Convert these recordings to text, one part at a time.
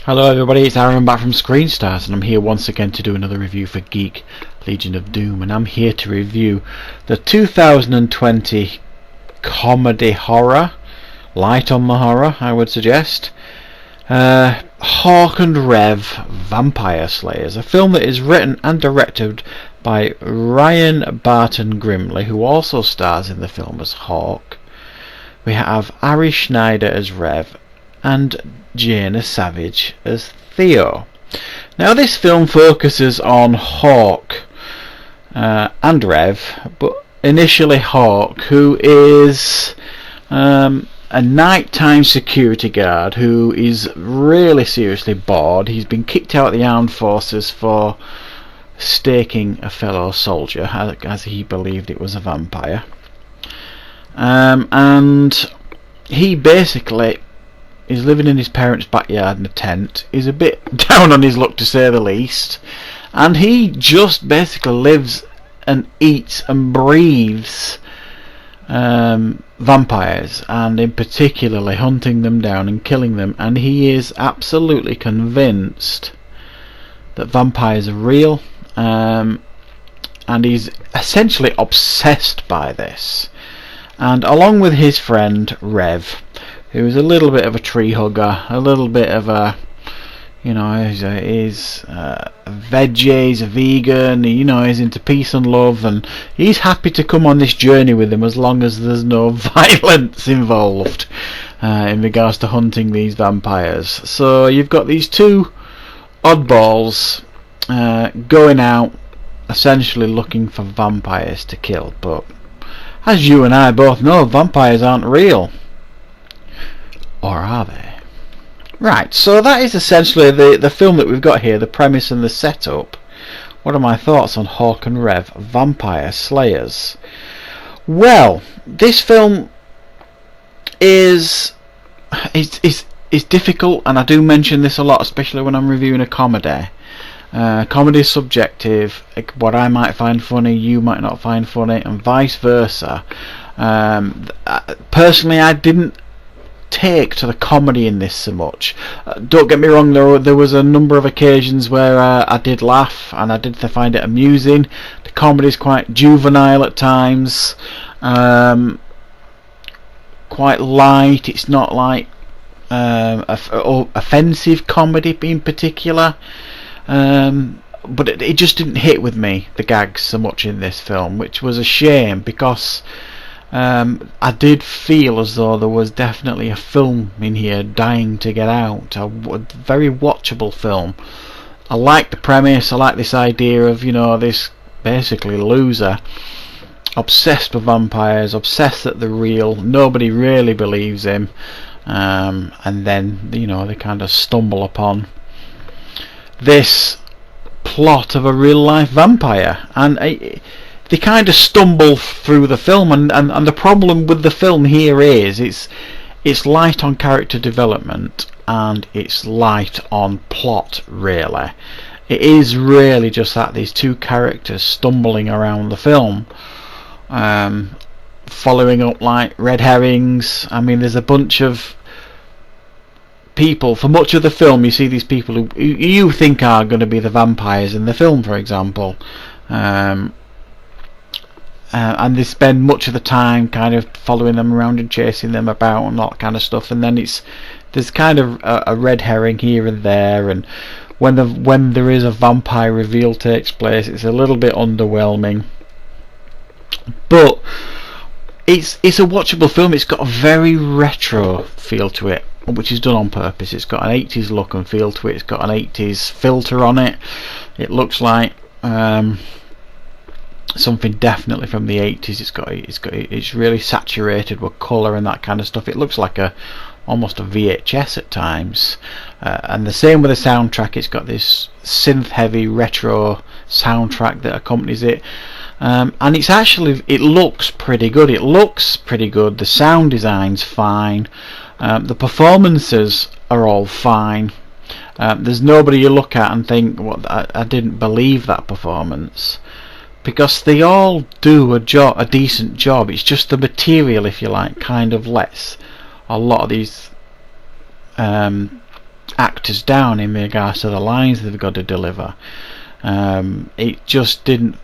Hello everybody, it's Aaron back from Screen Stars, and I'm here once again to do another review for Geek, Legion of Doom, and I'm here to review the 2020 comedy horror, light on the horror I would suggest, Hawk and Rev Vampire Slayers, a film that is written and directed by Barton Grimley, who also stars in the film as Hawk. We have Ari Schneider as Rev and Jaina Savage as Theo. Now this film focuses on Hawk and Rev, but initially Hawk, who is a nighttime security guard who is really seriously bored. He's been kicked out of the armed forces for staking a fellow soldier as he believed it was a vampire, and he basically is living in his parents' backyard in a tent. He's a bit down on his luck, to say the least, and he just basically lives and eats and breathes vampires, and in particularly hunting them down and killing them, and he is absolutely convinced that vampires are real, and he's essentially obsessed by this. And along with his friend Rev, who's a little bit of a tree hugger, a little bit of a, he's veggie, he's a vegan, he's into peace and love, and he's happy to come on this journey with him as long as there's no violence involved in regards to hunting these vampires. So you've got these two oddballs going out essentially looking for vampires to kill, but as you and I both know, vampires aren't real. Or are they? Right, so that is essentially the film that we've got here, the premise and the setup. What are my thoughts on Hawk and Rev Vampire Slayers? Well, this film is difficult, and I do mention this a lot, especially when I'm reviewing a comedy. Comedy is subjective. What I might find funny, you might not find funny, and vice versa. Personally, I didn't take to the comedy in this so much. Don't get me wrong, there was a number of occasions where I did laugh and I did find it amusing. The comedy is quite juvenile at times, quite light. It's not like offensive comedy in particular, but it just didn't hit with me, the gags, so much in this film, which was a shame, because I did feel as though there was definitely a film in here dying to get out, a very watchable film. I like the premise, I like this idea of, this basically loser, obsessed with vampires, obsessed that they're real, nobody really believes him, and then, they kind of stumble upon this plot of a real life vampire, and they kind of stumble through the film, and the problem with the film here is it's light on character development and it's light on plot, really. It is really just that, these two characters stumbling around the film, following up like red herrings. I mean, there's a bunch of people, for much of the film you see these people who you think are going to be the vampires in the film, for example, and they spend much of the time kind of following them around and chasing them about and all that kind of stuff, and then there's kind of a red herring here and there, and when there is a vampire reveal takes place, it's a little bit underwhelming, but it's a watchable film. It's got a very retro feel to it, which is done on purpose. It's got an 80s look and feel to it. It's got an 80s filter on it. It looks like something definitely from the 80s. It's really saturated with colour and that kind of stuff. It looks like almost a VHS at times, and the same with the soundtrack. It's got this synth heavy retro soundtrack that accompanies it, and it looks pretty good. The sound design's fine, the performances are all fine. There's nobody you look at and think, "What? I didn't believe that performance," because they all do a decent job. It's just the material, if you like, kind of lets a lot of these actors down in regards to the lines they've got to deliver. It just didn't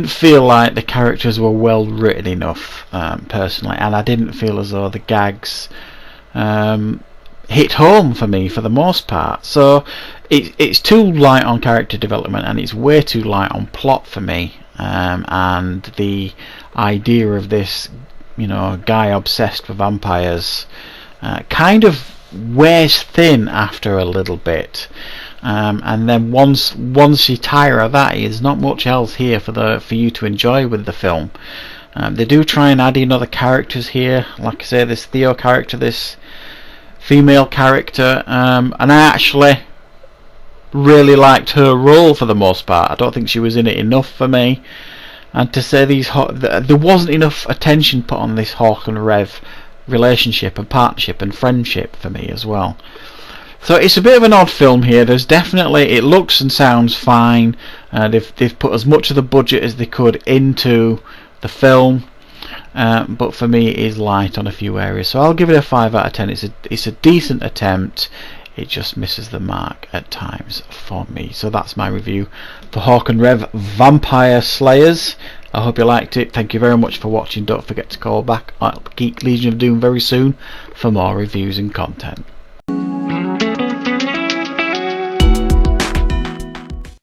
feel like the characters were well written enough, personally, and I didn't feel as though the gags hit home for me for the most part. So it's too light on character development, and it's way too light on plot for me. And the idea of this, guy obsessed with vampires kind of wears thin after a little bit. And then once you tire of that, there's not much else here for you to enjoy with the film. They do try and add in other characters here, like I say, this Theo character, this female character, and I actually really liked her role for the most part. I don't think she was in it enough for me, and to say there wasn't enough attention put on this Hawk and Rev relationship and partnership and friendship for me as well. So it's a bit of an odd film here. There's definitely, it looks and sounds fine. They've put as much of the budget as they could into the film, but for me it is light on a few areas. So I'll give it a 5 out of 10. It's a decent attempt. It just misses the mark at times for me. So that's my review for Hawk and Rev Vampire Slayers. I hope you liked it. Thank you very much for watching. Don't forget to call back at Geek Legion of Doom very soon for more reviews and content.